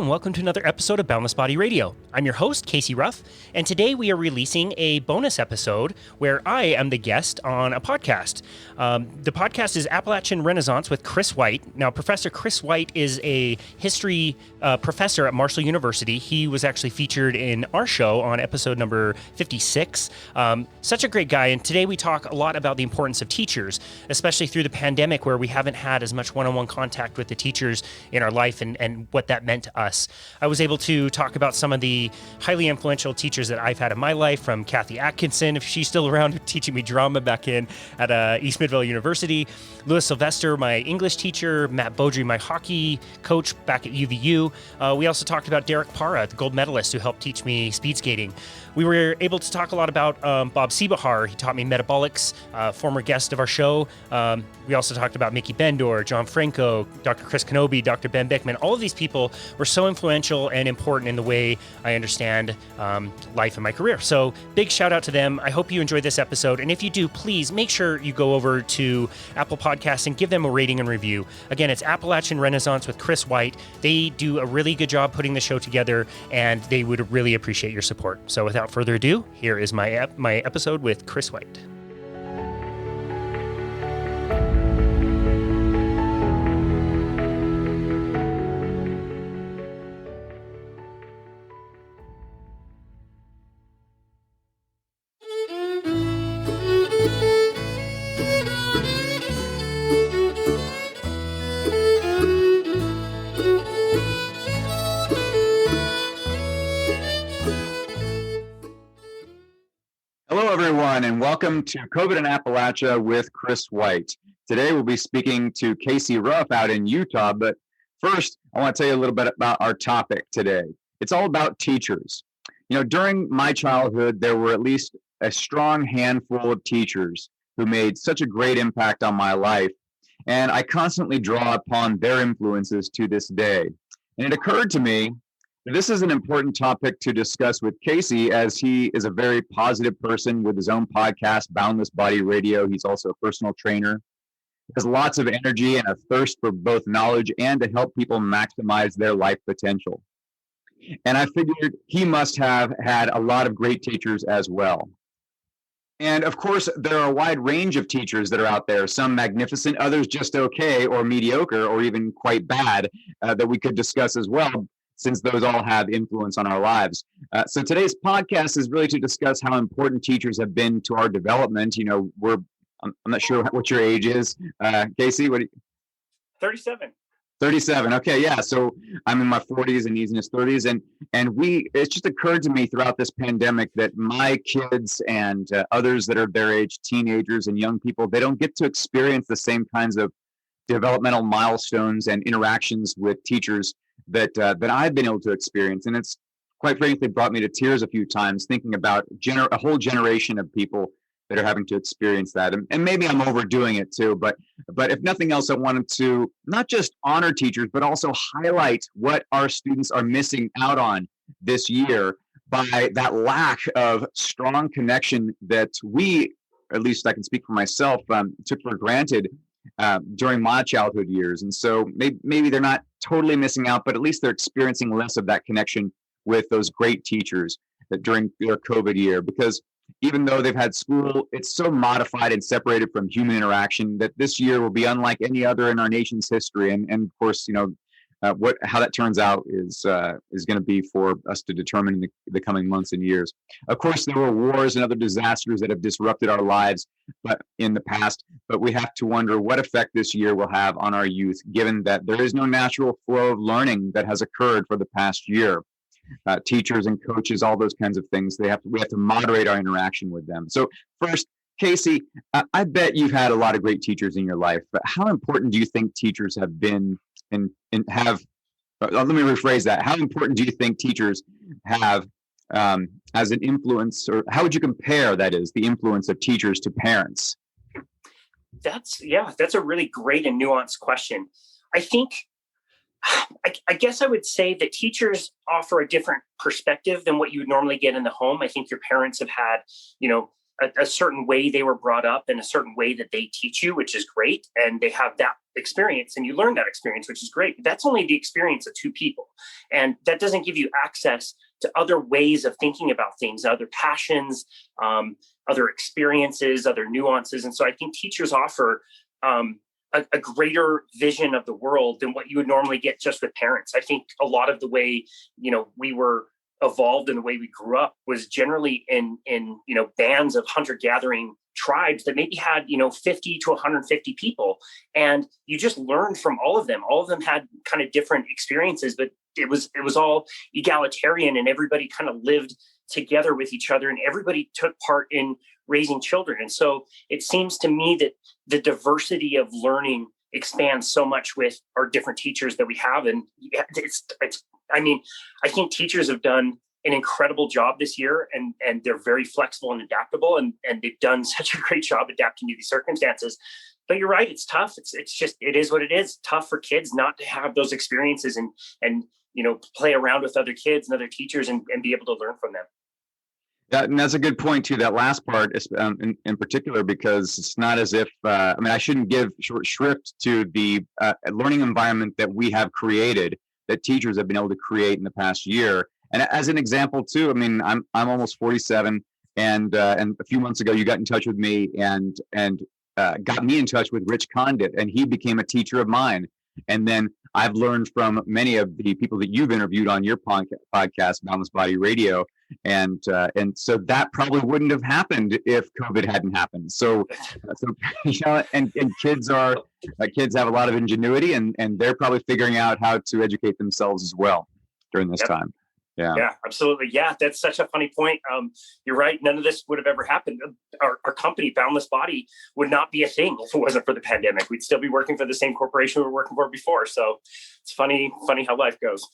and welcome to another episode of Boundless Body Radio. I'm your host, Casey Ruff, and today we are releasing a bonus episode where I am the guest on a podcast. The podcast is Appalachian Renaissance with Chris White. Now, Professor Chris White is a history professor at Marshall University. He was actually featured in our show on episode number 56. Such a great guy, and today we talk a lot about the importance of teachers, especially through the pandemic where we haven't had as much one-on-one contact with the teachers in our life and what that meant to us. I was able to talk about some of the highly influential teachers that I've had in my life, from Kathy Atkinson, if she's still around, teaching me drama back in at East Midvale University, Louis Sylvester, my English teacher, Matt Beaudry, my hockey coach back at UVU. We also talked about Derek Parra, the gold medalist who helped teach me speed skating. We were able to talk a lot about Bob Siebehar. He taught me metabolics, former guest of our show. We also talked about Mickey Bendor, John Franco, Dr. Chris Kenobi, Dr. Ben Bickman. All of these people were so influential and important in the way I understand life and my career. So big shout out to them. I hope you enjoyed this episode. And if you do, please make sure you go over to Apple Podcasts and give them a rating and review. Again, it's Appalachian Renaissance with Chris White. They do a really good job putting the show together, and they would really appreciate your support. So without further ado, here is my episode with Chris White. Hello, everyone, and welcome to COVID in Appalachia with Chris White. Today, we'll be speaking to Casey Ruff out in Utah, but first, I want to tell you a little bit about our topic today. It's all about teachers. You know, during my childhood, there were at least a strong handful of teachers who made such a great impact on my life, and I constantly draw upon their influences to this day. And it occurred to me, this is an important topic to discuss with Casey, as he is a very positive person with his own podcast, Boundless Body Radio. He's also a personal trainer. He has lots of energy and a thirst for both knowledge and to help people maximize their life potential. And I figured he must have had a lot of great teachers as well. And of course, there are a wide range of teachers that are out there, some magnificent, others just okay or mediocre or even quite bad, that we could discuss as well, since those all have influence on our lives. So today's podcast is really to discuss how important teachers have been to our development. You know, I'm not sure what your age is. Casey, what? 37. 37. Okay, yeah. So I'm in my 40s and he's in his 30s. And it's just occurred to me throughout this pandemic that my kids and others that are their age, teenagers and young people, they don't get to experience the same kinds of developmental milestones and interactions with teachers that I've been able to experience. And it's quite frankly brought me to tears a few times thinking about a whole generation of people that are having to experience that. And maybe I'm overdoing it too, but if nothing else, I wanted to not just honor teachers, but also highlight what our students are missing out on this year by that lack of strong connection that we, at least I can speak for myself, took for granted during my childhood years. And so maybe they're not totally missing out, but at least they're experiencing less of that connection with those great teachers during their COVID year. Because even though they've had school, it's so modified and separated from human interaction that this year will be unlike any other in our nation's history. And of course, you know, how that turns out is going to be for us to determine in the coming months and years. Of course, there were wars and other disasters that have disrupted our lives, but in the past. But we have to wonder what effect this year will have on our youth, given that there is no natural flow of learning that has occurred for the past year. Teachers and coaches, all those kinds of things. We have to moderate our interaction with them. So first, Casey, I bet you've had a lot of great teachers in your life, but how important do you think teachers have been and have, let me rephrase that. How important do you think teachers have as an influence, or how would you compare, that is, the influence of teachers to parents? That's a really great and nuanced question. I guess I would say that teachers offer a different perspective than what you would normally get in the home. I think your parents have had, a certain way they were brought up and a certain way that they teach you, which is great. And they have that experience and you learn that experience, which is great. But that's only the experience of two people. And that doesn't give you access to other ways of thinking about things, other passions, other experiences, other nuances. And so I think teachers offer a greater vision of the world than what you would normally get just with parents. I think a lot of the way, we were evolved and the way we grew up was generally in bands of hunter-gathering tribes that maybe had 50 to 150 people, and you just learned from all of them. All of them had kind of different experiences, but it was all egalitarian, and everybody kind of lived together with each other, and everybody took part in raising children. And so it seems to me that the diversity of learning expands so much with our different teachers that we have. And I think teachers have done an incredible job this year, and they're very flexible and adaptable, and they've done such a great job adapting to these circumstances. But you're right, it's tough. It's just, it is what it is. Tough for kids not to have those experiences and play around with other kids and other teachers and be able to learn from them. And that's a good point too. That last part, in particular, because it's not as if I shouldn't give short shrift to the learning environment that we have created, that teachers have been able to create in the past year. And as an example too, I'm almost 47, and a few months ago you got in touch with me and got me in touch with Rich Condit, and he became a teacher of mine. And then I've learned from many of the people that you've interviewed on your podcast, Boundless Body Radio. And so that probably wouldn't have happened if COVID hadn't happened. So and kids have a lot of ingenuity, and they're probably figuring out how to educate themselves as well during this time. Yeah, absolutely. Yeah, that's such a funny point. You're right. None of this would have ever happened. Our company, Boundless Body, would not be a thing if it wasn't for the pandemic. We'd still be working for the same corporation we were working for before. So it's funny how life goes.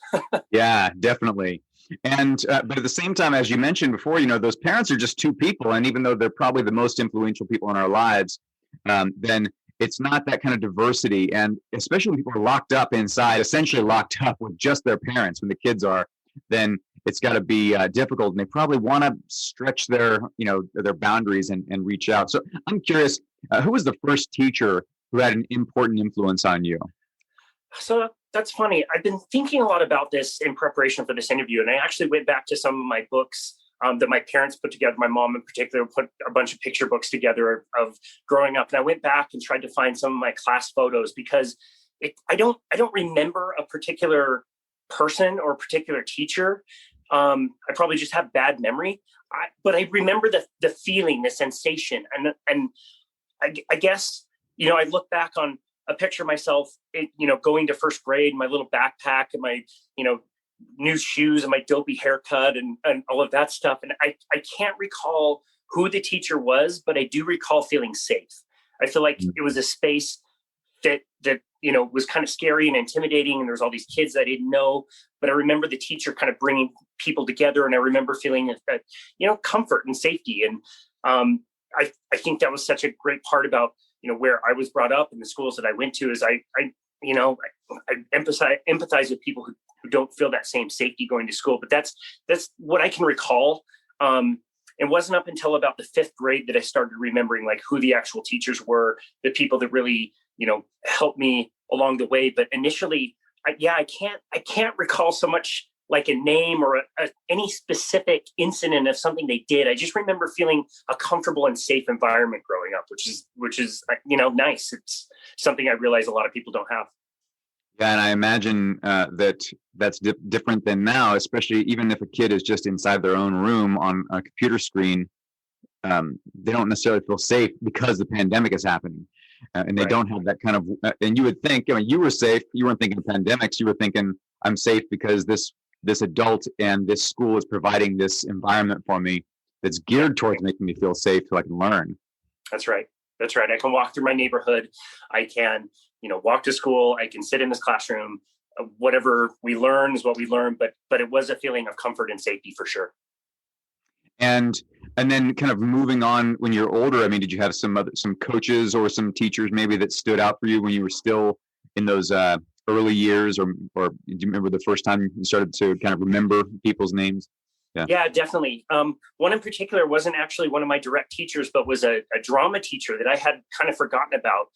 Yeah, definitely. And but at the same time, as you mentioned before, those parents are just two people, and even though they're probably the most influential people in our lives, then it's not that kind of diversity. And especially when people are locked up inside, essentially locked up with just their parents when the kids are, then it's got to be difficult, and they probably want to stretch their boundaries and reach out. So I'm curious, who was the first teacher who had an important influence on you? So that's funny. I've been thinking a lot about this in preparation for this interview, and I actually went back to some of my books that my parents put together. My mom in particular put a bunch of picture books together of growing up, and I went back and tried to find some of my class photos, because I don't remember a particular person or a particular teacher. I probably just have bad memory, but I remember the feeling, the sensation, and I guess I look back on a picture of myself, going to first grade, my little backpack and my new shoes and my dopey haircut and all of that stuff, and I can't recall who the teacher was, but I do recall feeling safe. I feel like it was a space that was kind of scary and intimidating, and there's all these kids I didn't know, but I remember the teacher kind of bringing people together, and I remember feeling that comfort and safety. And I think that was such a great part about where I was brought up and the schools that I went to, is I empathize with people who don't feel that same safety going to school. But that's what I can recall. It wasn't up until about the 5th grade that I started remembering who the actual teachers were, the people that really helped me along the way. But initially, I can't recall so much like a name or any specific incident of something they did. I just remember feeling a comfortable and safe environment growing up, which is nice. It's something I realize a lot of people don't have. Yeah, and I imagine that's different than now, especially even if a kid is just inside their own room on a computer screen. They don't necessarily feel safe because the pandemic is happening. And they don't have that kind of, and you would think, you were safe. You weren't thinking of pandemics. You were thinking, I'm safe because this adult and this school is providing this environment for me that's geared towards making me feel safe so I can learn. That's right. I can walk through my neighborhood. I can, walk to school. I can sit in this classroom. Whatever we learn is what we learn. But it was a feeling of comfort and safety for sure. And then kind of moving on when you're older, did you have some coaches or some teachers maybe that stood out for you when you were still in those early years, or do you remember the first time you started to kind of remember people's names? Yeah, definitely. One in particular wasn't actually one of my direct teachers, but was a drama teacher that I had kind of forgotten about.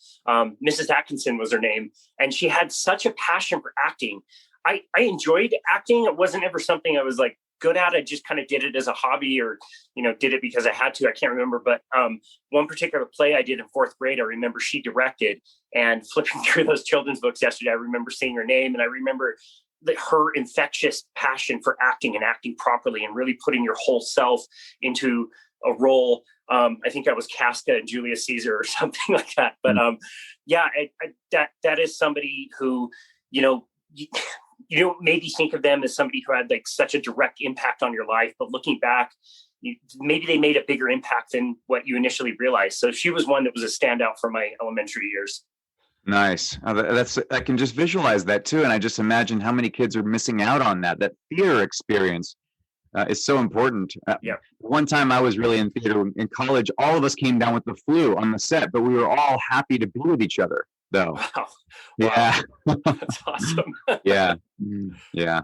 Mrs. Atkinson was her name, and she had such a passion for acting. I enjoyed acting. It wasn't ever something I was like good at. I just kind of did it as a hobby, or did it because I had to. I can't remember, but one particular play I did in fourth grade, I remember she directed. And flipping through those children's books yesterday, I remember seeing her name, and I remember her infectious passion for acting and acting properly and really putting your whole self into a role. I think that was Casca and Julius Caesar or something like that. But that is somebody who, you don't maybe think of them as somebody who had like such a direct impact on your life, but looking back, maybe they made a bigger impact than what you initially realized. So she was one that was a standout for my elementary years. Nice. I can just visualize that too. And I just imagine how many kids are missing out on that theater experience is so important. One time I was really in theater in college, all of us came down with the flu on the set, but we were all happy to be with each other though. Wow. Yeah. That's awesome. Yeah. Yeah.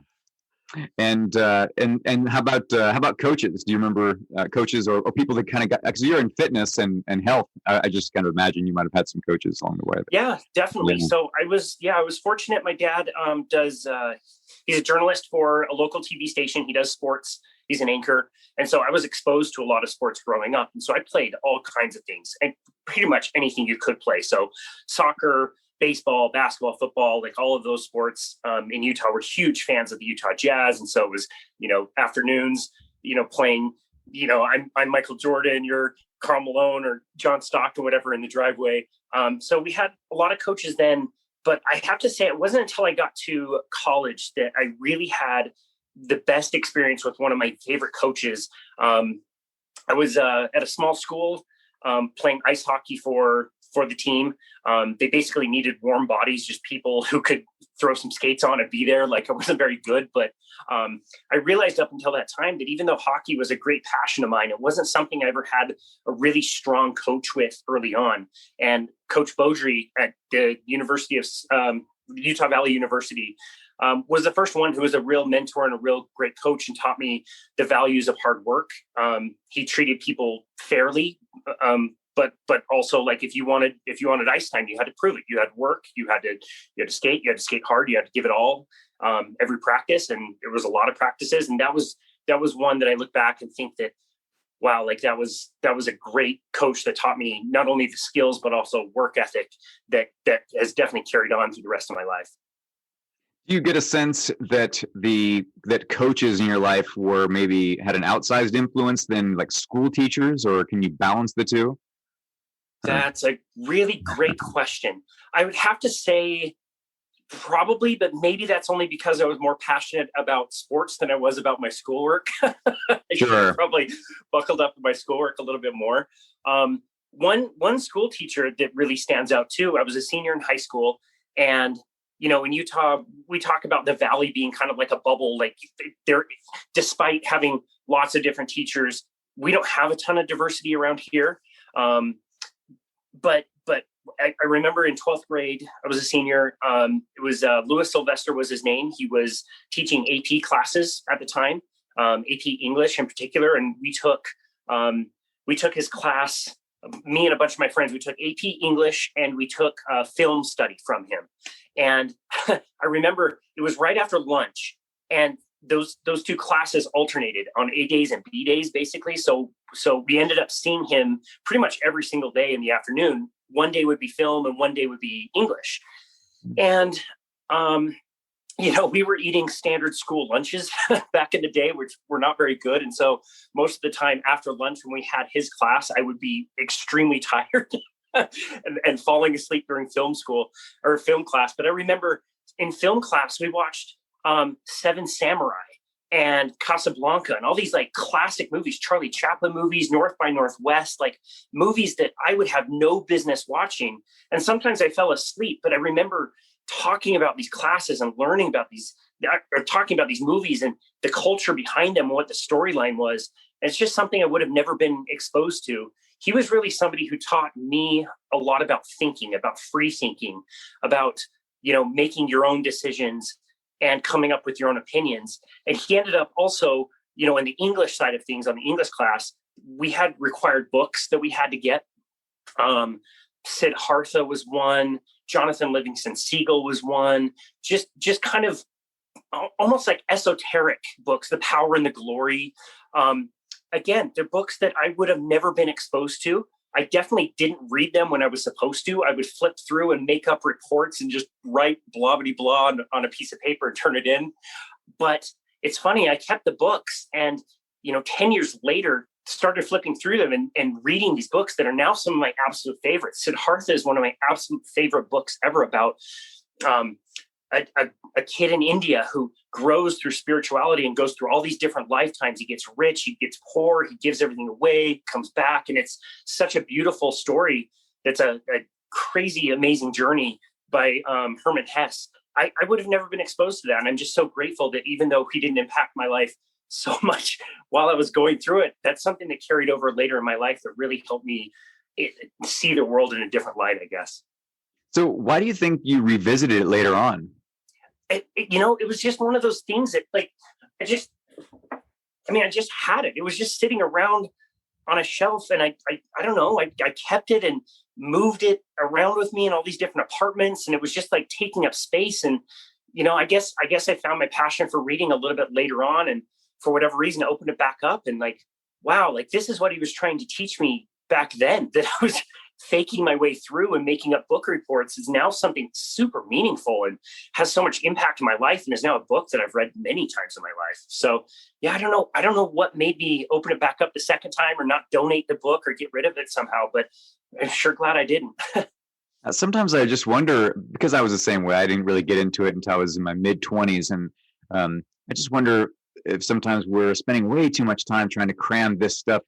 And how about coaches? Do you remember coaches or people that kind of got, because you're in fitness and health? I just kind of imagine you might have had some coaches along the way. Yeah, definitely. Yeah. So I was fortunate. My dad he's a journalist for a local TV station. He does sports. He's an anchor. And so I was exposed to a lot of sports growing up. And so I played all kinds of things and pretty much anything you could play. So soccer, baseball, basketball, football, like all of those sports in Utah. We're huge fans of the Utah Jazz. And so it was, afternoons, playing, I'm Michael Jordan, you're Karl Malone or John Stockton, whatever, in the driveway. So we had a lot of coaches then, but I have to say it wasn't until I got to college that I really had the best experience with one of my favorite coaches. I was at a small school playing ice hockey for the team. They basically needed warm bodies, just people who could throw some skates on and be there. Like, I wasn't very good, but I realized up until that time that even though hockey was a great passion of mine, it wasn't something I ever had a really strong coach with early on. And Coach Beaudry at the University of Utah Valley University was the first one who was a real mentor and a real great coach and taught me the values of hard work. He treated people fairly, but also, like, if you wanted ice time, you had to prove it. You had to work, you had to skate hard, you had to give it all every practice. And there was a lot of practices. And that was one that I look back and think that, wow, like that was a great coach that taught me not only the skills, but also work ethic that has definitely carried on through the rest of my life. Do you get a sense that that coaches in your life maybe had an outsized influence than like school teachers, or can you balance the two? That's a really great question. I would have to say probably, but maybe that's only because I was more passionate about sports than I was about my schoolwork. Sure. Probably buckled up in my schoolwork a little bit more. One school teacher that really stands out too, I was a senior in high school, and in Utah, we talk about the Valley being kind of like a bubble. Like, there, despite having lots of different teachers, we don't have a ton of diversity around here. But I remember in 12th grade, I was a senior. It was Louis Sylvester was his name. He was teaching AP classes at the time, AP English in particular. And we took his class, me and a bunch of my friends, we took AP English and we took film study from him. And I remember it was right after lunch, and those two classes alternated on A days and B days, basically. So we ended up seeing him pretty much every single day in the afternoon. One day would be film and one day would be English. And, we were eating standard school lunches back in the day, which were not very good. And so most of the time after lunch, when we had his class, I would be extremely tired and falling asleep during film class. But I remember in film class, we watched Seven Samurai and Casablanca and all these like classic movies, Charlie Chaplin movies, North by Northwest, like movies that I would have no business watching. And sometimes I fell asleep, but I remember talking about these classes and learning about talking about these movies and the culture behind them and what the storyline was. And it's just something I would have never been exposed to. He was really somebody who taught me a lot about thinking, about free thinking, about, making your own decisions and coming up with your own opinions. And he ended up also in the English side of things, on the English class, we had required books that we had to get. Siddhartha was one. Jonathan Livingston Seagull was one. Just kind of almost like esoteric books, The Power and the Glory. Again, they're books that I would have never been exposed to. I definitely didn't read them when I was supposed to. I would flip through and make up reports and just write blah, blah, blah on a piece of paper and turn it in. But it's funny, I kept the books and, 10 years later, started flipping through them and reading these books that are now some of my absolute favorites. Siddhartha is one of my absolute favorite books ever, about a kid in India who grows through spirituality and goes through all these different lifetimes. He gets rich, he gets poor, he gives everything away, comes back. And it's such a beautiful story. That's a crazy, amazing journey by Hermann Hesse. I would have never been exposed to that. And I'm just so grateful that even though he didn't impact my life so much while I was going through it, that's something that carried over later in my life that really helped me see the world in a different light, I guess. So why do you think you revisited it later on? It was just one of those things that I just had it. It was just sitting around on a shelf, and I don't know, I kept it and moved it around with me in all these different apartments. And it was just like taking up space. And, I guess I found my passion for reading a little bit later on. And for whatever reason, I opened it back up and wow, this is what he was trying to teach me back then, that I was faking my way through and making up book reports, is now something super meaningful and has so much impact in my life, and is now a book that I've read many times in my life. So yeah, I don't know what made me open it back up the second time or not donate the book or get rid of it somehow, but I'm sure glad I didn't. Sometimes I just wonder, because I was the same way. I didn't really get into it until I was in my mid-20s. And I just wonder if sometimes we're spending way too much time trying to cram this stuff,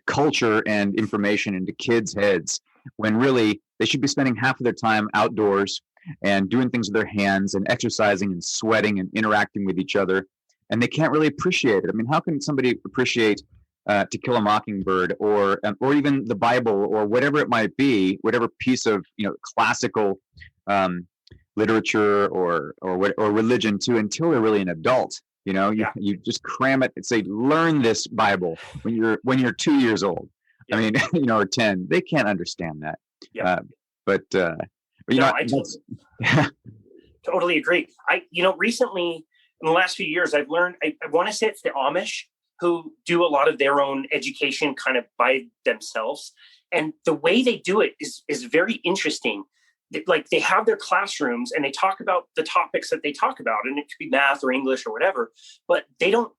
culture and information, into kids' heads, when really they should be spending half of their time outdoors and doing things with their hands and exercising and sweating and interacting with each other. And they can't really appreciate it. I mean, how can somebody appreciate To Kill a Mockingbird or even the Bible or whatever it might be, whatever piece of classical literature or religion too, until they're really an adult? You just cram it and say, learn this Bible when you're 2 years old. Yeah. I mean, or 10. They can't understand that. Yeah. I totally agree. Recently in the last few years, I've learned, I want to say it's the Amish who do a lot of their own education kind of by themselves. And the way they do it is very interesting. They have their classrooms and they talk about the topics that they talk about, and it could be math or English or whatever, but they don't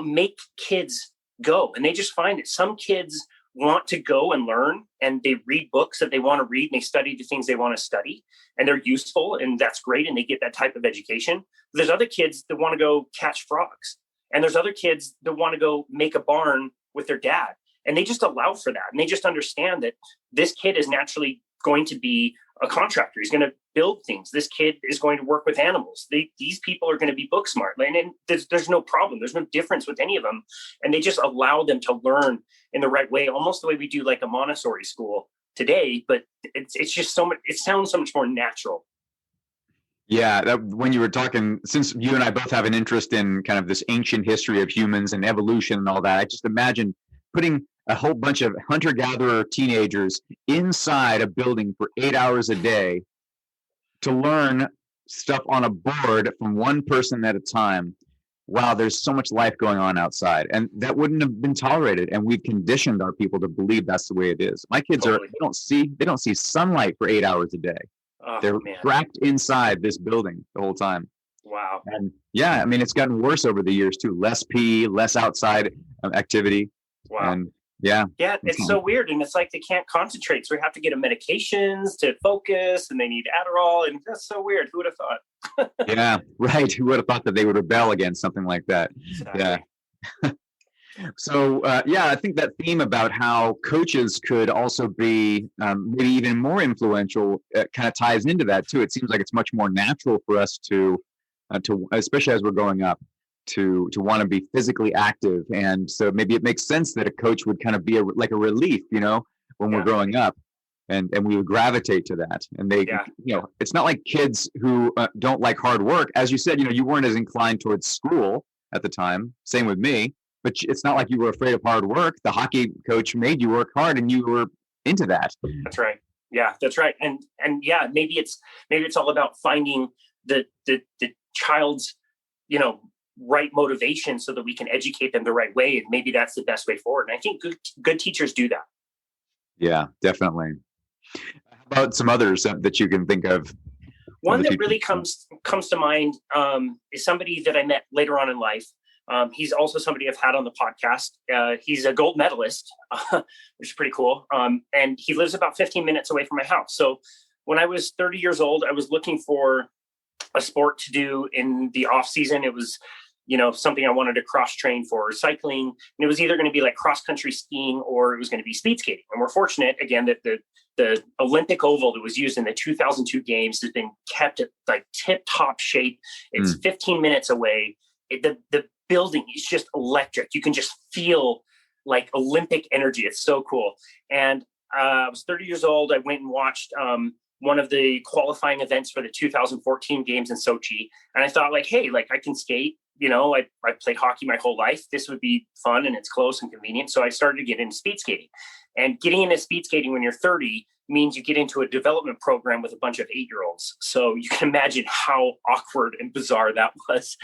make kids go. And they just find that some kids want to go and learn, and they read books that they want to read, and they study the things they want to study, and they're useful, and that's great. And they get that type of education. But there's other kids that want to go catch frogs. And there's other kids that want to go make a barn with their dad. And they just allow for that. And they just understand that this kid is naturally going to be a contractor. He's going to build things. This kid is going to work with animals. These people are going to be book smart. And there's no problem. There's no difference with any of them. And they just allow them to learn in the right way, almost the way we do like a Montessori school today. But it's just so much, it sounds so much more natural. Yeah, when you were talking, since you and I both have an interest in kind of this ancient history of humans and evolution and all that, I just imagine putting a whole bunch of hunter-gatherer teenagers inside a building for 8 hours a day to learn stuff on a board from one person at a time. Wow, there's so much life going on outside, and that wouldn't have been tolerated. And we've conditioned our people to believe that's the way it is. My kids they don't see sunlight for 8 hours a day. Oh, they're trapped inside this building the whole time. Wow. And yeah, I mean, it's gotten worse over the years too. Less pee, less outside activity. Wow. And yeah, it's so weird. And it's like they can't concentrate. So we have to get them medications to focus, and they need Adderall. And that's so weird. Who would have thought? Yeah, right. Who would have thought that they would rebel against something like that? Exactly. Yeah. So, I think that theme about how coaches could also be maybe even more influential kind of ties into that too. It seems like it's much more natural for us to especially as we're growing up, to want to be physically active. And so maybe it makes sense that a coach would kind of be like a relief, when we're growing up, and we would gravitate to that. And they, it's not like kids who don't like hard work. As you said, you weren't as inclined towards school at the time. Same with me. but it's not like you were afraid of hard work. The hockey coach made you work hard, and you were into that. That's right. Yeah, that's right. And yeah, maybe it's all about finding the child's, right motivation so that we can educate them the right way. And maybe that's the best way forward. And I think good teachers do that. Yeah, definitely. How about some others that you can think of? One that really comes to mind is somebody that I met later on in life. He's also somebody I've had on the podcast. He's a gold medalist, which is pretty cool. And he lives about 15 minutes away from my house. So when I was 30 years old, I was looking for a sport to do in the off season. It was, something I wanted to cross train for, cycling. And it was either going to be like cross country skiing or it was going to be speed skating. And we're fortunate again that the Olympic oval that was used in the 2002 games has been kept at like tip top shape. It's 15 minutes away. The building is just electric. You can just feel like Olympic energy. It's so cool. And I was 30 years old. I went and watched one of the qualifying events for the 2014 games in Sochi. And I thought like, hey, like I can skate, I played hockey my whole life. This would be fun and it's close and convenient. So I started to get into speed skating. And getting into speed skating when you're 30 means you get into a development program with a bunch of 8-year-olds. So you can imagine how awkward and bizarre that was.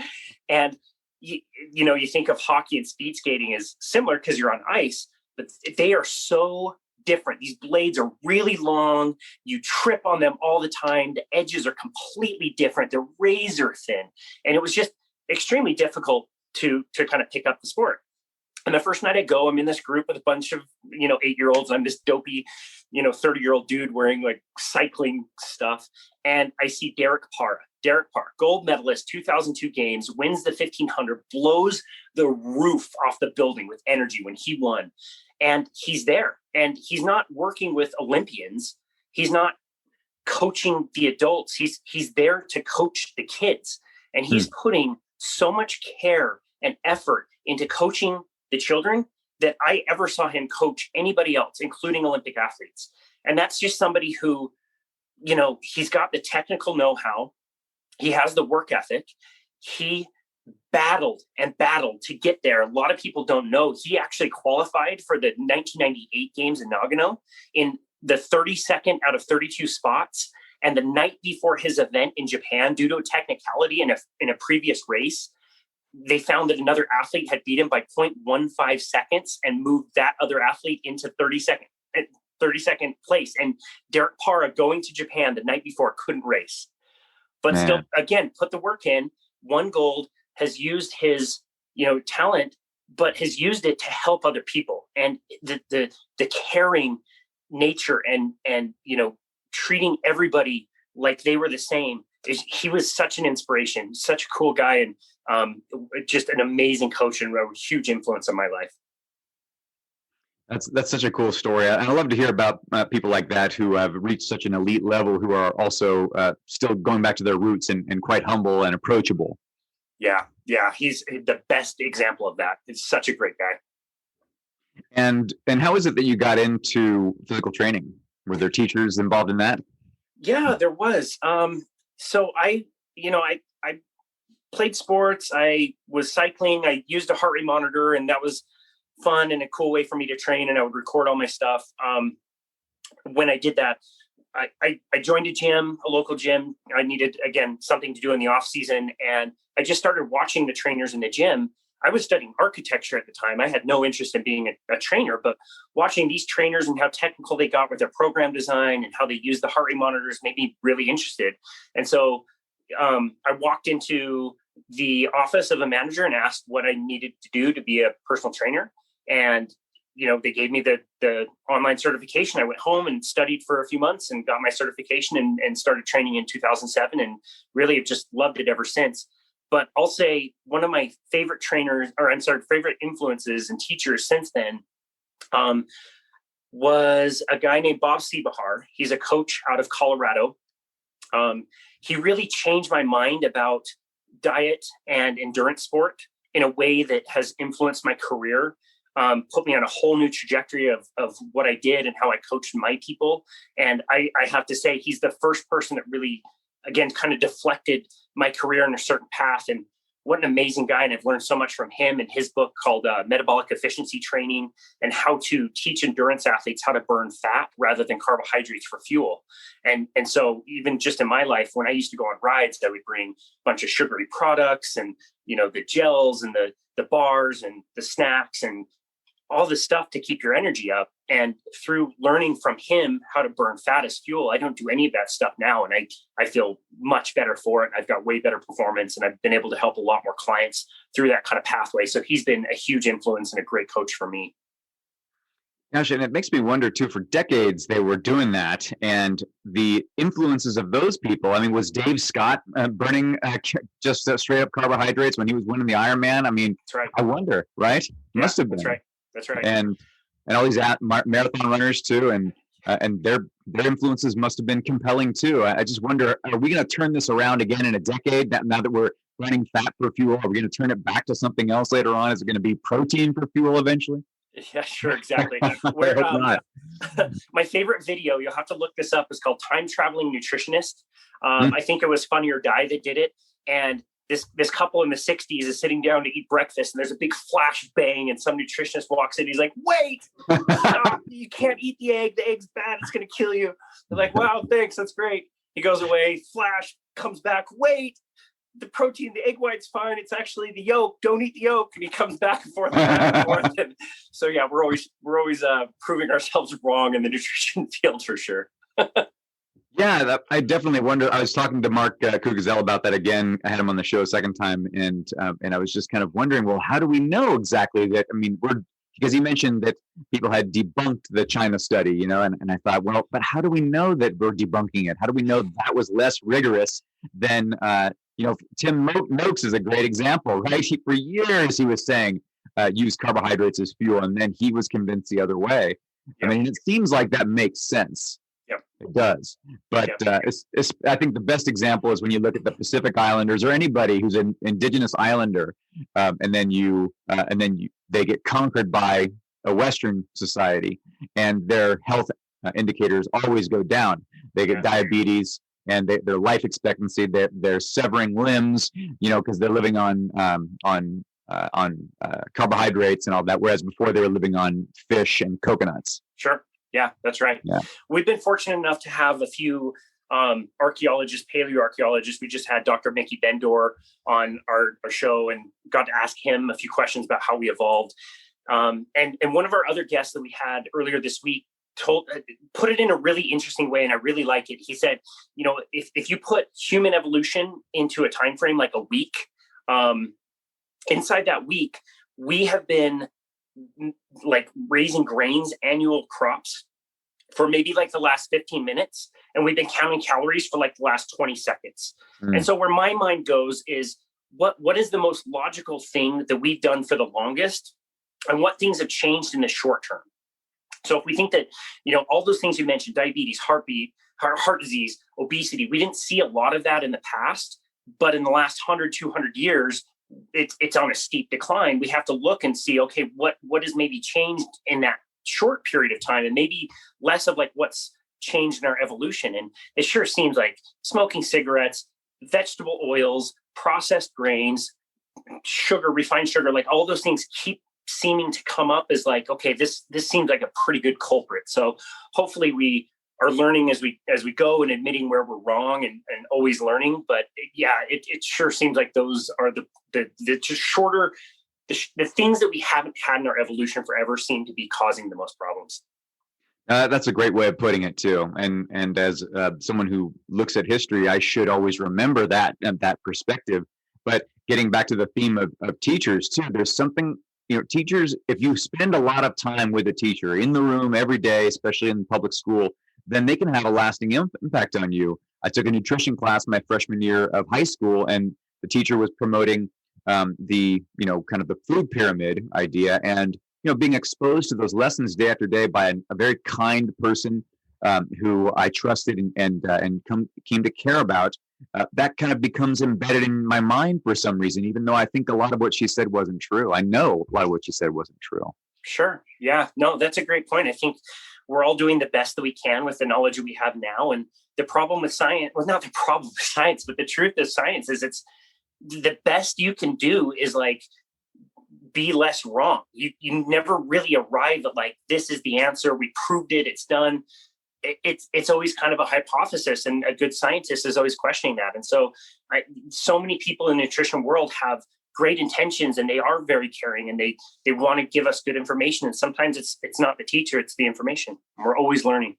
And you think of hockey and speed skating as similar because you're on ice, but they are so different. These blades are really long. You trip on them all the time. The edges are completely different. They're razor thin. And it was just extremely difficult to kind of pick up the sport. And the first night I go, I'm in this group with a bunch of, 8-year-olds. I'm this dopey, 30-year-old dude wearing like cycling stuff. And I see Derek Parr, gold medalist, 2002 games, wins the 1500, blows the roof off the building with energy when he won. And he's there. And he's not working with Olympians. He's not coaching the adults. He's there to coach the kids. And he's putting so much care and effort into coaching the children that I ever saw him coach anybody else, including Olympic athletes. And that's just somebody who, he's got the technical know-how. He has the work ethic. He battled to get there. A lot of people don't know he actually qualified for the 1998 games in Nagano in the 32nd out of 32 spots. And the night before his event in Japan, due to a technicality in a previous race, they found that another athlete had beat him by 0.15 seconds and moved that other athlete into 32nd place. And Derek Parra going to Japan the night before couldn't race, but still, again, put the work in, won gold, has used his, talent, but has used it to help other people. And the caring nature and treating everybody like they were the same. He was such an inspiration, such a cool guy, and just an amazing coach and a huge influence on my life. That's such a cool story. And I love to hear about people like that who have reached such an elite level, who are also still going back to their roots and quite humble and approachable. Yeah. He's the best example of that. He's such a great guy. And how is it that you got into physical training? Were there teachers involved in that? Yeah, there was. So I played sports. I was cycling. I used a heart rate monitor, and that was fun and a cool way for me to train. And I would record all my stuff. When I did that, I joined a local gym. I needed, again, something to do in the off season. And I just started watching the trainers in the gym. I was studying architecture at the time. I had no interest in being a trainer, but watching these trainers and how technical they got with their program design and how they use the heart rate monitors made me really interested. And so I walked into the office of a manager and asked what I needed to do to be a personal trainer. And, they gave me the online certification. I went home and studied for a few months and got my certification and started training in 2007. And really have just loved it ever since. But I'll say one of my favorite favorite influences and teachers since then was a guy named Bob Siebehar. He's a coach out of Colorado. He really changed my mind about diet and endurance sport in a way that has influenced my career, put me on a whole new trajectory of what I did and how I coached my people. And I have to say, he's the first person that really, again, kind of deflected my career in a certain path. And what an amazing guy. And I've learned so much from him and his book called Metabolic Efficiency Training, and how to teach endurance athletes how to burn fat rather than carbohydrates for fuel. And so even just in my life, when I used to go on rides, I would bring a bunch of sugary products and, the gels and the bars and the snacks and all the stuff to keep your energy up. And through learning from him how to burn fat as fuel, I don't do any of that stuff now. And I feel much better for it. I've got way better performance, and I've been able to help a lot more clients through that kind of pathway. So he's been a huge influence and a great coach for me. Gosh, and it makes me wonder too, for decades they were doing that, and the influences of those people. I mean, was Dave Scott burning just straight up carbohydrates when he was winning the Ironman? I mean, that's right. I wonder, right? Yeah, must have been. That's right. And all these marathon runners too, and their influences must have been compelling too. I just wonder, are we going to turn this around again in a decade? Now that we're running fat for fuel, are we going to turn it back to something else later on? Is it going to be protein for fuel eventually? Yeah, sure, exactly. My favorite video, you'll have to look this up, is called Time Traveling Nutritionist. I think it was Funny or Die that did it. And this couple in the 60s is sitting down to eat breakfast, and there's a big flash bang, and some nutritionist walks in. He's like, wait, stop, you can't eat the egg. The egg's bad. It's going to kill you. They're like, wow, thanks. That's great. He goes away, flash, comes back. Wait, the protein, the egg white's fine. It's actually the yolk. Don't eat the yolk. And he comes back and forth. And so yeah, we're always proving ourselves wrong in the nutrition field for sure. Yeah, I definitely wonder. I was talking to Mark Cucuzzella about that again. I had him on the show a second time, and I was just kind of wondering, well, how do we know exactly that? I mean, because he mentioned that people had debunked the China study, and I thought, well, but how do we know that we're debunking it? How do we know that was less rigorous than, Tim Noakes is a great example, right? For years he was saying use carbohydrates as fuel, and then he was convinced the other way. Yep. I mean, it seems like that makes sense. Yep. It does. But I think the best example is when you look at the Pacific Islanders, or anybody who's an indigenous islander, and then they get conquered by a Western society, and their health indicators always go down. They get diabetes, and their life expectancy, they're severing limbs, because they're living on carbohydrates and all that, whereas before they were living on fish and coconuts. Sure. Yeah, that's right. Yeah. We've been fortunate enough to have a few archaeologists, paleoarchaeologists. We just had Dr. Mickey Bendor on our show and got to ask him a few questions about how we evolved. And one of our other guests that we had earlier this week put it in a really interesting way, and I really like it. He said, if you put human evolution into a time frame like a week, inside that week, we have been like raising grains, annual crops, for maybe like the last 15 minutes. And we've been counting calories for like the last 20 seconds. And so where my mind goes is what is the most logical thing that we've done for the longest, and what things have changed in the short term? So if we think that, all those things you mentioned, diabetes, heart disease, obesity, we didn't see a lot of that in the past, but in the last 100, 200 years, it's on a steep decline. We have to look and see, okay, what has maybe changed in that short period of time, and maybe less of like what's changed in our evolution. And it sure seems like smoking cigarettes, vegetable oils, processed grains, sugar, refined sugar, like all those things keep seeming to come up as like, okay, this seems like a pretty good culprit. So hopefully we are learning as we go, and admitting where we're wrong, and always learning. But yeah, it sure seems like those are the just shorter, the things that we haven't had in our evolution forever seem to be causing the most problems. That's a great way of putting it too. And as someone who looks at history, I should always remember that perspective. But getting back to the theme of teachers too, there's something, teachers, if you spend a lot of time with a teacher in the room every day, especially in public school, then they can have a lasting impact on you. I took a nutrition class my freshman year of high school, and the teacher was promoting the kind of the food pyramid idea, and being exposed to those lessons day after day by a very kind person who I trusted and came to care about. That kind of becomes embedded in my mind for some reason, even though I think a lot of what she said wasn't true. I know a lot of what she said wasn't true. Sure. Yeah. No, that's a great point. I think we're all doing the best that we can with the knowledge that we have now. And the problem with science, well, not the problem with science, but the truth of science is the best you can do is like be less wrong. You never really arrive at like, this is the answer. We proved it. It's done. It's always kind of a hypothesis, and a good scientist is always questioning that. And so so many people in the nutrition world have great intentions, and they are very caring, and they want to give us good information. And sometimes it's not the teacher, it's the information. And we're always learning.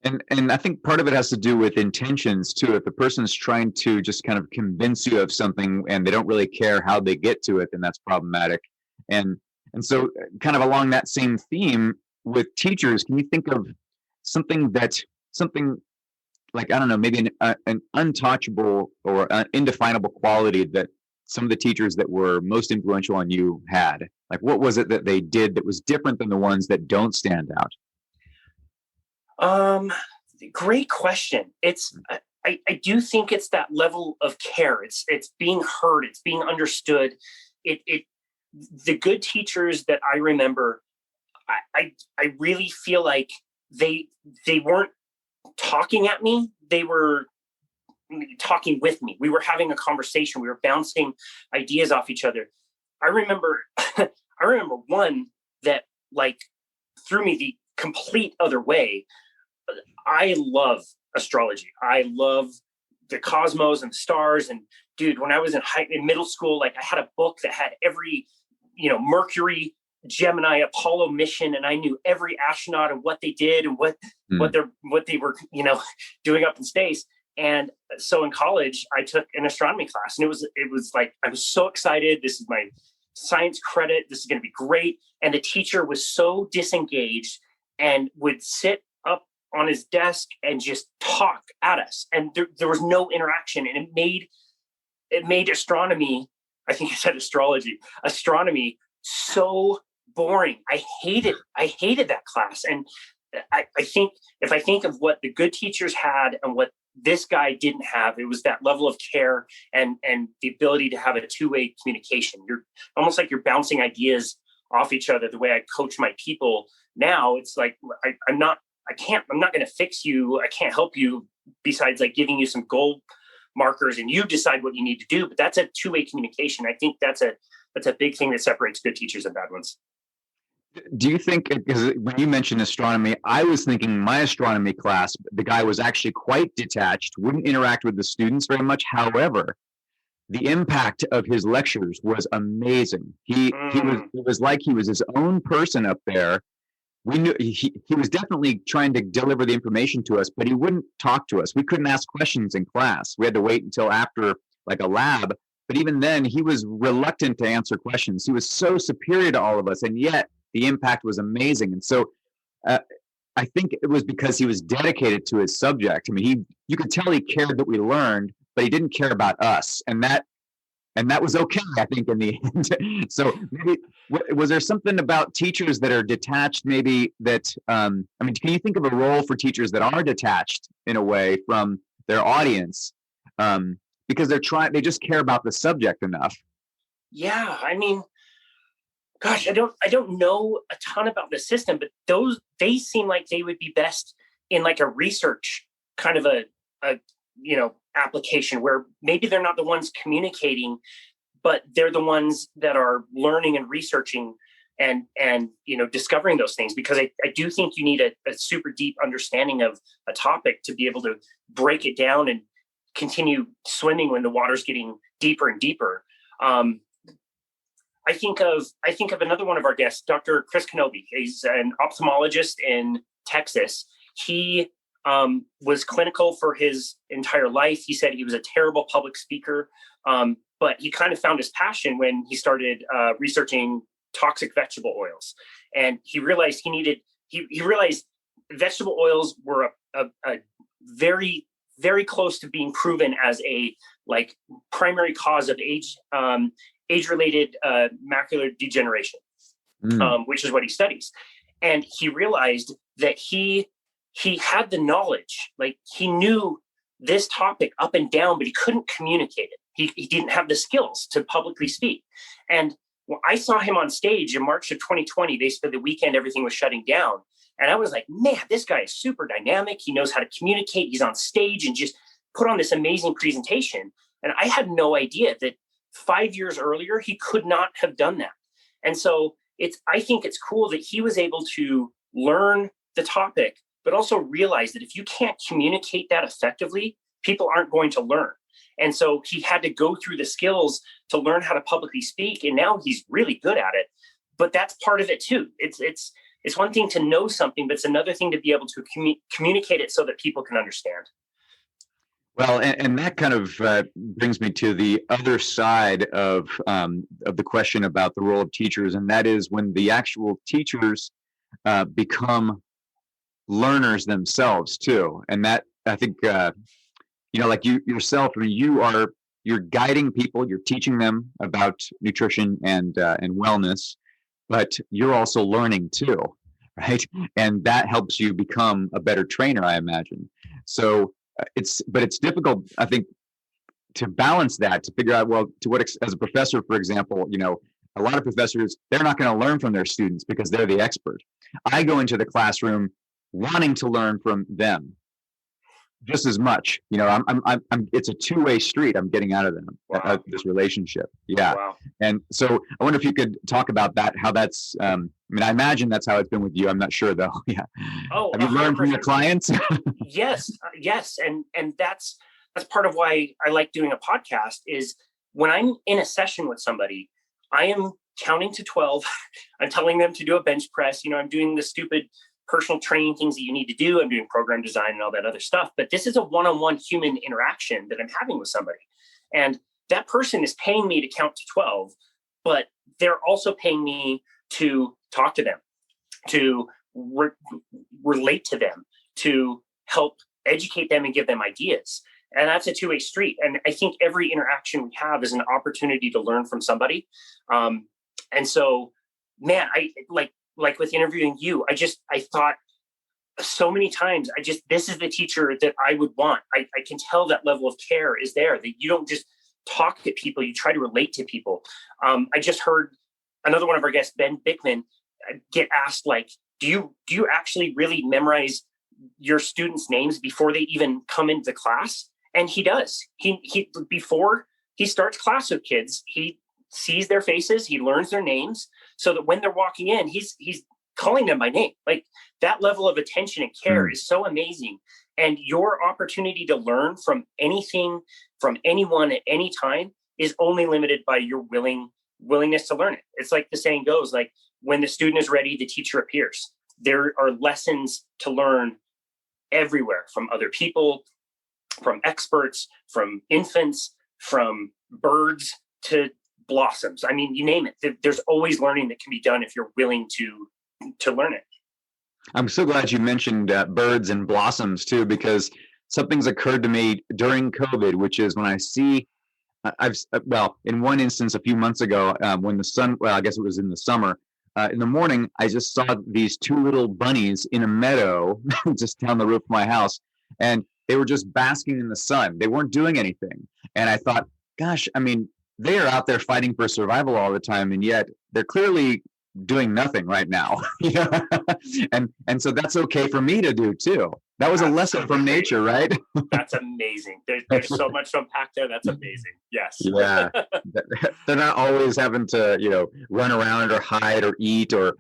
And I think part of it has to do with intentions too. If the person's trying to just kind of convince you of something and they don't really care how they get to it, then that's problematic. And so kind of along that same theme with teachers, can you think of something like, I don't know, maybe an untouchable or an indefinable quality that some of the teachers that were most influential on you had? Like, what was it that they did that was different than the ones that don't stand out? Great question. I do think it's that level of care. It's being heard. It's being understood. The good teachers that I remember, I really feel like they weren't talking at me. They were talking with me. We were having a conversation. We were bouncing ideas off each other. I remember one that like threw me the complete other way. I love astrology. I love the cosmos and the stars. And dude, when I was in middle school, like I had a book that had every, Mercury, Gemini, Apollo mission, and I knew every astronaut and what they did and what they were, doing up in space. And so in college, I took an astronomy class, and it was like I was so excited. This is my science credit. This is going to be great. And the teacher was so disengaged and would sit up on his desk and just talk at us. And there was no interaction. And it made astronomy, I think I said astronomy so boring. I hated that class. And I think if I think of what the good teachers had and what this guy didn't have, it was that level of care and the ability to have a two-way communication. You're almost like you're bouncing ideas off each other. The way I coach my people now, it's like, I'm not going to fix you. I can't help you besides like giving you some goal markers and you decide what you need to do. But that's a two-way communication. I think that's a big thing that separates good teachers and bad ones. Do you think, because when you mentioned astronomy, I was thinking my astronomy class, the guy was actually quite detached, wouldn't interact with the students very much. However, the impact of his lectures was amazing. It was like he was his own person up there. We knew he was definitely trying to deliver the information to us, but he wouldn't talk to us. We couldn't ask questions in class. We had to wait until after like a lab. But even then, he was reluctant to answer questions. He was so superior to all of us, and yet the impact was amazing. And so I think it was because he was dedicated to his subject. I mean, you could tell he cared that we learned, but he didn't care about us. And that was okay, I think, in the end. So maybe, was there something about teachers that are detached, maybe that, can you think of a role for teachers that are detached in a way from their audience because they just care about the subject enough? Yeah, gosh, I don't know a ton about the system, but they seem like they would be best in like a research kind of a application where maybe they're not the ones communicating, but they're the ones that are learning and researching and discovering those things. Because I do think you need a super deep understanding of a topic to be able to break it down and continue swimming when the water's getting deeper and deeper. I think of another one of our guests, Dr. Chris Kenobi. He's an ophthalmologist in Texas. He was clinical for his entire life. He said he was a terrible public speaker, but he kind of found his passion when he started researching toxic vegetable oils. And he realized he realized vegetable oils were a very, very close to being proven as a like primary cause of age-related macular degeneration, which is what he studies. And he realized that he had the knowledge, like he knew this topic up and down, but he couldn't communicate it. He didn't have the skills to publicly speak. And I saw him on stage in March of 2020. Basically, the weekend, everything was shutting down. And I was like, man, this guy is super dynamic. He knows how to communicate. He's on stage and just put on this amazing presentation. And I had no idea that 5 years earlier, he could not have done that. And so I think it's cool that he was able to learn the topic, but also realize that if you can't communicate that effectively, people aren't going to learn. And so he had to go through the skills to learn how to publicly speak. And now he's really good at it. But that's part of it too. It's one thing to know something, but it's another thing to be able to communicate it so that people can understand. Well, and that kind of brings me to the other side of the question about the role of teachers, and that is when the actual teachers become learners themselves too. And that, I think, like you yourself, I mean, you're guiding people, you're teaching them about nutrition and wellness, but you're also learning too, right? And that helps you become a better trainer, I imagine. So it's difficult, I think, to balance that, to figure out, well, as a professor, for example, a lot of professors, they're not going to learn from their students because they're the expert. I go into the classroom wanting to learn from them just as much. It's a two-way street I'm getting out of them. Wow. This relationship. Yeah. Wow. And so I wonder if you could talk about that, how that's, I imagine that's how it's been with you. I'm not sure though. Yeah. Oh, have you learned from your clients? Yes. And that's part of why I like doing a podcast is when I'm in a session with somebody, I am counting to 12. I'm telling them to do a bench press. I'm doing the stupid personal training things that you need to do. I'm doing program design and all that other stuff. But this is a one-on-one human interaction that I'm having with somebody. And that person is paying me to count to 12, but they're also paying me to talk to them, to relate to them, to help educate them and give them ideas. And that's a two-way street. And I think every interaction we have is an opportunity to learn from somebody. And so, man, I like with interviewing you, I thought so many times, this is the teacher that I would want. I can tell that level of care is there, that you don't just talk to people, you try to relate to people. I just heard another one of our guests, Ben Bickman, get asked, like, do you actually really memorize your students' names before they even come into the class? And he does. He before he starts class with kids, he sees their faces, he learns their names, so that when they're walking in, he's calling them by name. Like, that level of attention and care is so amazing. And your opportunity to learn from anything, from anyone at any time, is only limited by your willingness to learn it. It's like the saying goes, like, when the student is ready, the teacher appears. There are lessons to learn everywhere, from other people, from experts, from infants, from birds to blossoms. I mean, you name it. There's always learning that can be done if you're willing to learn it. I'm so glad you mentioned birds and blossoms too, because something's occurred to me during COVID, which is when I see, in one instance a few months ago, when the sun, I guess it was in the summer, in the morning, I just saw these two little bunnies in a meadow just down the roof of my house, and they were just basking in the sun. They weren't doing anything. And I thought, gosh, I mean, they are out there fighting for survival all the time, and yet they're clearly doing nothing right now. And so that's okay for me to do too. That was a lesson from nature, right? That's amazing. There's so much to unpack there. That's amazing. Yes. Yeah. They're not always having to, run around or hide or eat or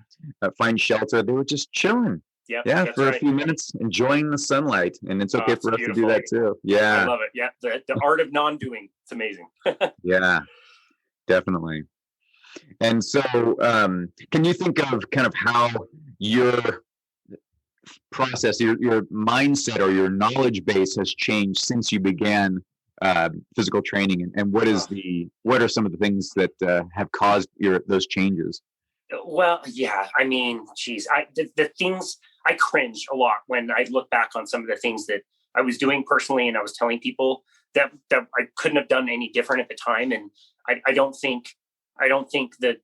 find shelter. They were just chilling. Yep, yeah, for a few minutes, enjoying the sunlight, and it's okay for us to do that too. Yeah, I love it. Yeah, the art of non-doing. It's amazing. Yeah, definitely. And so, can you think of kind of how your process, your mindset, or your knowledge base has changed since you began physical training, and what are some of the things that have caused those changes? Well, yeah, I mean, geez, the things, I cringe a lot when I look back on some of the things that I was doing personally, and I was telling people that I couldn't have done any different at the time. And I don't think that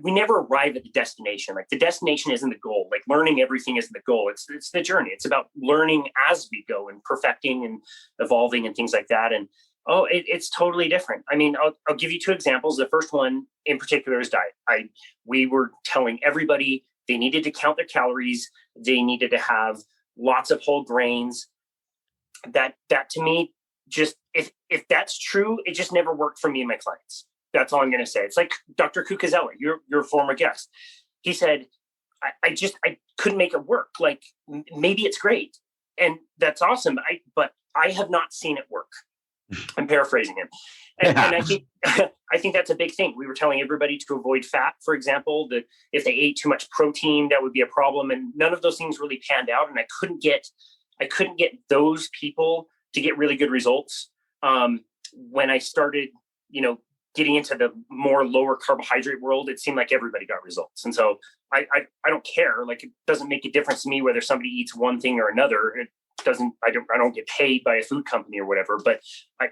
we never arrive at the destination. Like, the destination isn't the goal. Like, learning everything isn't the goal. It's the journey. It's about learning as we go and perfecting and evolving and things like that. And it's totally different. I mean, I'll give you two examples. The first one in particular is diet. We were telling everybody they needed to count their calories. They needed to have lots of whole grains. That to me just if that's true, it just never worked for me and my clients. That's all I'm going to say. It's like Dr. Cucuzzella, your former guest. He said, I couldn't make it work. Like maybe it's great and that's awesome. But I have not seen it work. I'm paraphrasing him. And I think that's a big thing. We were telling everybody to avoid fat, for example, that if they ate too much protein, that would be a problem. And none of those things really panned out. And I couldn't get those people to get really good results. When I started, getting into the more lower carbohydrate world, it seemed like everybody got results. And so I don't care. Like, it doesn't make a difference to me whether somebody eats one thing or another. I don't get paid by a food company or whatever, but I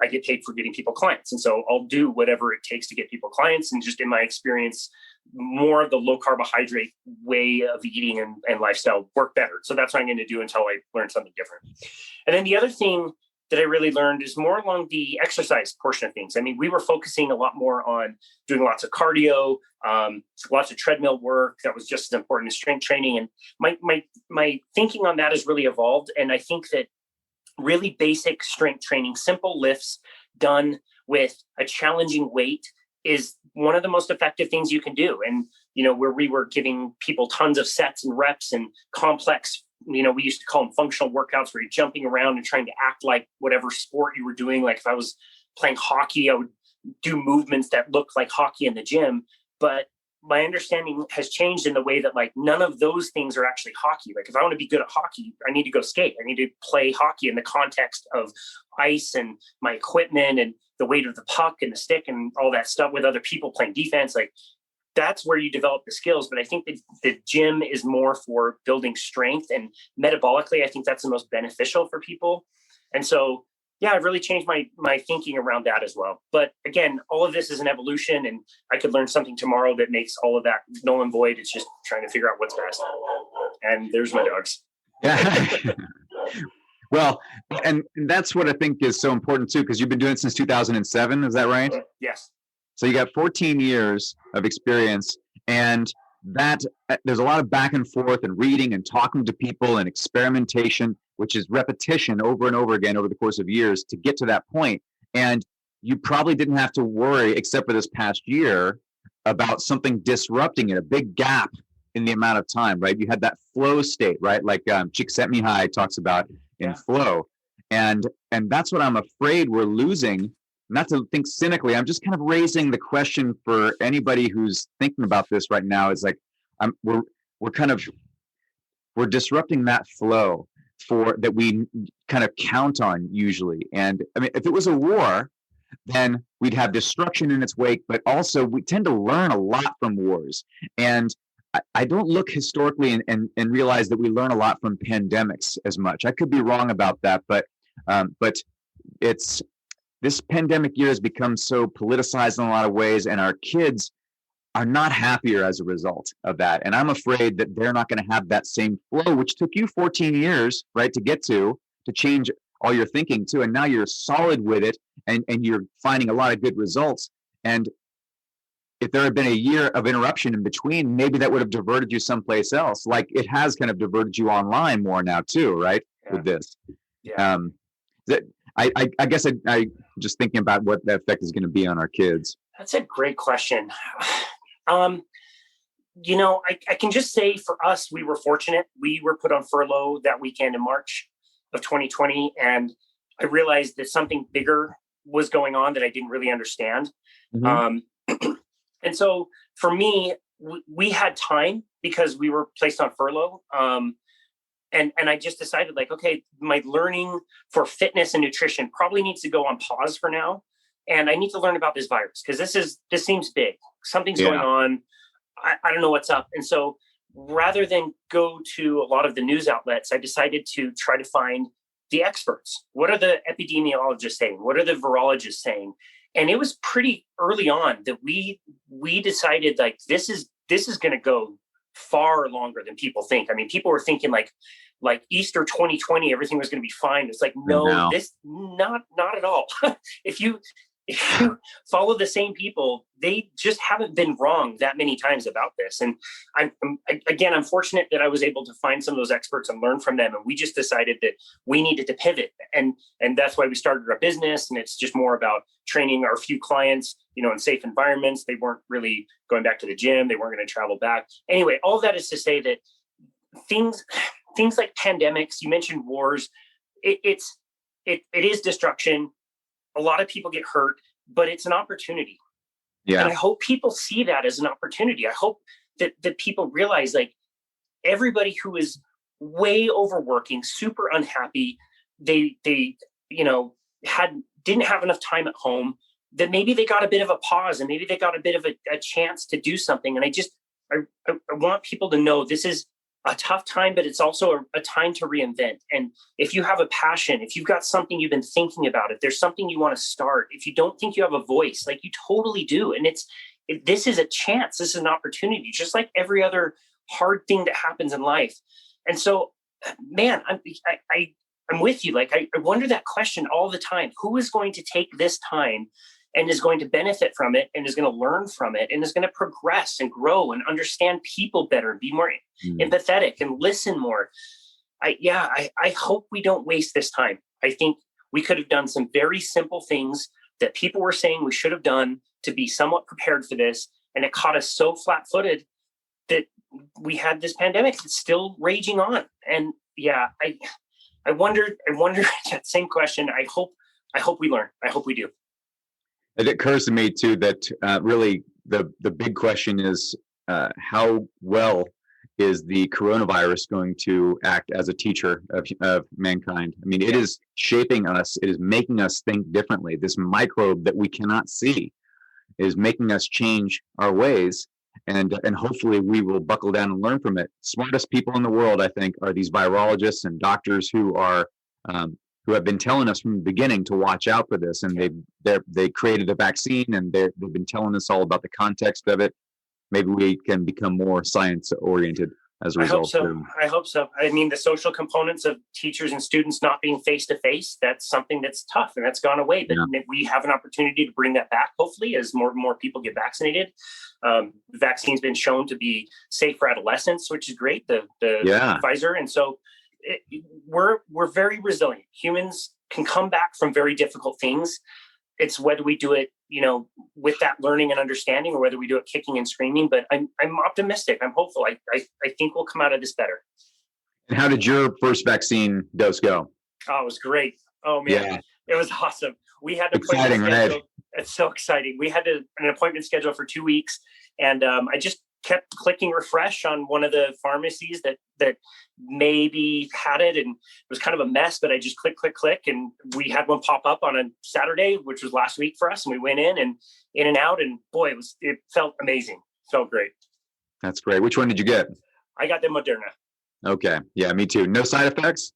get paid for getting people clients. And so I'll do whatever it takes to get people clients. And just in my experience, more of the low carbohydrate way of eating and lifestyle work better. So that's what I'm going to do until I learn something different. And then the other thing that I really learned is more along the exercise portion of things. I mean, we were focusing a lot more on doing lots of cardio, lots of treadmill work. That was just as important as strength training. And my thinking on that has really evolved. And I think that really basic strength training, simple lifts done with a challenging weight is one of the most effective things you can do. And, where we were giving people tons of sets and reps and complex, we used to call them functional workouts where you're jumping around and trying to act like whatever sport you were doing. Like if I was playing hockey, I would do movements that looked like hockey in the gym. But my understanding has changed in the way that like none of those things are actually hockey. Like if I want to be good at hockey, I need to go skate. I need to play hockey in the context of ice and my equipment and the weight of the puck and the stick and all that stuff with other people playing defense. Like that's where you develop the skills. But I think that the gym is more for building strength, and metabolically, I think that's the most beneficial for people. And so, yeah, I've really changed my thinking around that as well. But again, all of this is an evolution, and I could learn something tomorrow that makes all of that null and void. It's just trying to figure out what's best. And there's my dogs. Yeah. Well, and that's what I think is so important too, because you've been doing it since 2007. Is that right? Yes. So you got 14 years of experience, and that there's a lot of back and forth and reading and talking to people and experimentation, which is repetition over and over again over the course of years to get to that point. And you probably didn't have to worry, except for this past year, about something disrupting it, a big gap in the amount of time, right? You had that flow state, right? Like Csikszentmihalyi talks about in flow. And that's what I'm afraid we're losing. Not to think cynically, I'm just kind of raising the question for anybody who's thinking about this right now. Is like, we're disrupting that flow that we kind of count on usually. And I mean, if it was a war, then we'd have destruction in its wake, but also we tend to learn a lot from wars. And I don't look historically and realize that we learn a lot from pandemics as much. I could be wrong about that, but this pandemic year has become so politicized in a lot of ways, and our kids are not happier as a result of that. And I'm afraid that they're not going to have that same flow, which took you 14 years, right, to get to change all your thinking too. And now you're solid with it, and you're finding a lot of good results. And if there had been a year of interruption in between, maybe that would have diverted you someplace else. Like it has kind of diverted you online more now too, right? Yeah. With this. Yeah. I guess I just thinking about what the effect is going to be on our kids. That's a great question. I can just say for us, we were fortunate. We were put on furlough that weekend in March of 2020. And I realized that something bigger was going on that I didn't really understand. Mm-hmm. And so for me, we had time because we were placed on furlough. And I just decided like, okay, my learning for fitness and nutrition probably needs to go on pause for now. And I need to learn about this virus because this seems big. Something's going on. I don't know what's up. And so rather than go to a lot of the news outlets, I decided to try to find the experts. What are the epidemiologists saying? What are the virologists saying? And it was pretty early on that we decided like, this is going to go far longer than people think. I mean, people were thinking like Easter 2020, everything was going to be fine. It's like, no, this not at all. If if you follow the same people, they just haven't been wrong that many times about this. And I'm fortunate that I was able to find some of those experts and learn from them. And we just decided that we needed to pivot. And that's why we started our business. And it's just more about training our few clients, in safe environments. They weren't really going back to the gym. They weren't going to travel back. Anyway, all that is to say that things like pandemics, you mentioned wars, it is destruction. A lot of people get hurt, but it's an opportunity. Yeah. And I hope people see that as an opportunity. I hope that people realize, like, everybody who is way overworking, super unhappy, they didn't have enough time at home, that maybe they got a bit of a pause and maybe they got a bit of a chance to do something. And I want people to know this is a tough time, but it's also a time to reinvent. And if you have a passion, if you've got something you've been thinking about, if there's something you want to start, if you don't think you have a voice, like, you totally do. And this is a chance. This is an opportunity, just like every other hard thing that happens in life. And so, man, I'm with you. Like, I wonder that question all the time. Who is going to take this time and is going to benefit from it and is going to learn from it and is going to progress and grow and understand people better and be more empathetic and listen more? I hope we don't waste this time. I think we could have done some very simple things that people were saying we should have done to be somewhat prepared for this. And it caught us so flat-footed that we had this pandemic that's still raging on. And I wonder that same question. I hope we learn. I hope we do. It occurs to me too that really the big question is how well is the coronavirus going to act as a teacher of mankind? I mean, it is shaping us. It is making us think differently. This microbe that we cannot see is making us change our ways, and hopefully we will buckle down and learn from it. Smartest people in the world, I think, are these virologists and doctors who have been telling us from the beginning to watch out for this, and they created a vaccine, and they've been telling us all about the context of it. Maybe we can become more science oriented as a result. I hope so. I mean, the social components of teachers and students not being face to face, that's something that's tough and that's gone away. But we have an opportunity to bring that back, hopefully, as more and more people get vaccinated. The vaccine's been shown to be safe for adolescents, which is great. The Pfizer, and so we're very resilient. Humans can come back from very difficult things. It's whether we do it, with that learning and understanding, or whether we do it kicking and screaming. But I'm optimistic. I'm hopeful. I think we'll come out of this better. And how did your first vaccine dose go? Oh, it was great. Oh man, It was awesome. We had an exciting, right? It's so exciting. We had an appointment scheduled for 2 weeks, and I just kept clicking refresh on one of the pharmacies that maybe had it, and it was kind of a mess, but I just click, and we had one pop up on a Saturday, which was last week for us, and we went in and out, and boy, it felt amazing. It felt great. That's great. Which one did you get? I got the Moderna. Okay. Yeah, me too. No side effects?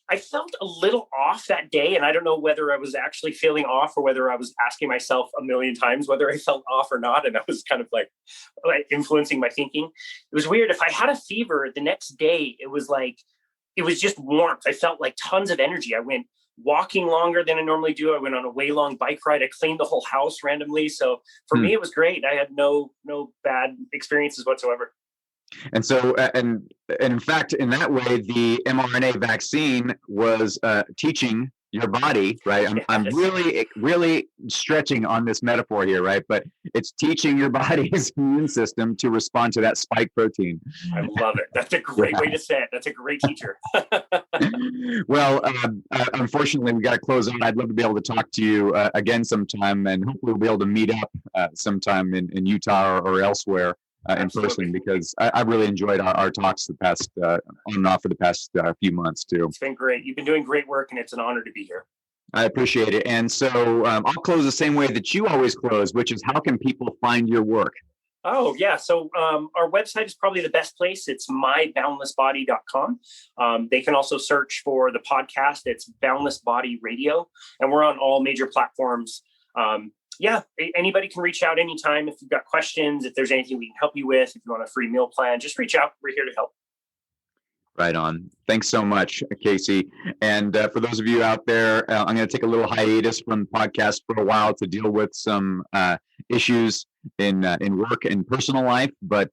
I felt a little off that day, and I don't know whether I was actually feeling off or whether I was asking myself a million times whether I felt off or not. And I was kind of like influencing my thinking. It was weird. If I had a fever the next day, it was just warmth. I felt like tons of energy. I went walking longer than I normally do. I went on a way long bike ride. I cleaned the whole house randomly. So for me, it was great. I had no bad experiences whatsoever. And so, and in fact, in that way, the mRNA vaccine was teaching your body, right? I'm really stretching on this metaphor here, right? But it's teaching your body's immune system to respond to that spike protein. I love it. That's a great way to say it. That's a great teacher. Well, unfortunately, we got to close on. I'd love to be able to talk to you again sometime, and hopefully we'll be able to meet up sometime in Utah or elsewhere. In person, because I really enjoyed our talks the past on and off for the past few months too. It's been great. You've been doing great work, and it's an honor to be here. I appreciate it. And so I'll close the same way that you always close, which is, how can people find your work? Oh, yeah. So our website is probably the best place. It's myboundlessbody.com. They can also search for the podcast. It's Boundless Body Radio, and we're on all major platforms. Anybody can reach out anytime if you've got questions, if there's anything we can help you with, if you want a free meal plan, just reach out. We're here to help. Right on. Thanks so much, Casey. And for those of you out there, I'm going to take a little hiatus from the podcast for a while to deal with some issues in work and personal life, but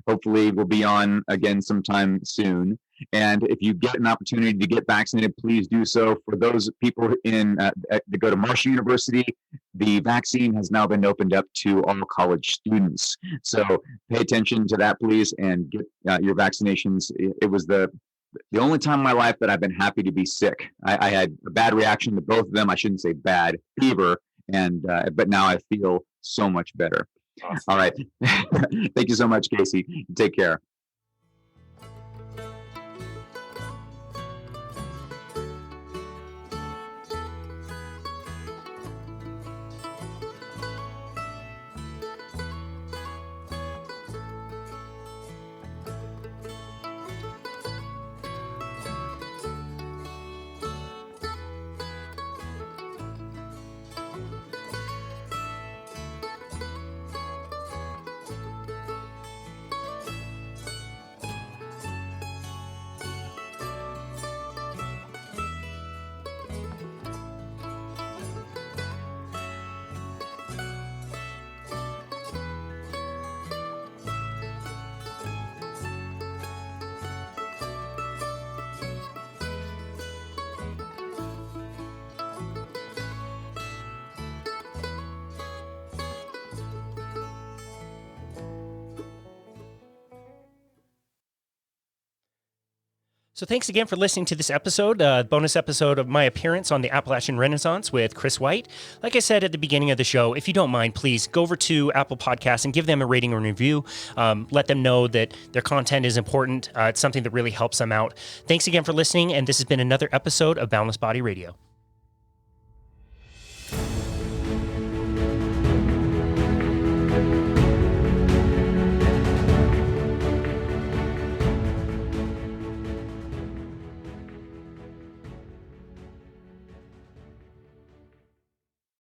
hopefully we'll be on again sometime soon. And if you get an opportunity to get vaccinated, please do so. For those people that go to Marshall University, the vaccine has now been opened up to all college students. So pay attention to that, please, and get your vaccinations. It was the only time in my life that I've been happy to be sick. I had a bad reaction to both of them. I shouldn't say bad, fever, but now I feel so much better. Awesome. All right. Thank you so much, Casey. Take care. So thanks again for listening to this episode, bonus episode of my appearance on the Appalachian Renaissance with Chris White. Like I said at the beginning of the show, if you don't mind, please go over to Apple Podcasts and give them a rating and review. Let them know that their content is important. It's something that really helps them out. Thanks again for listening, and this has been another episode of Boundless Body Radio.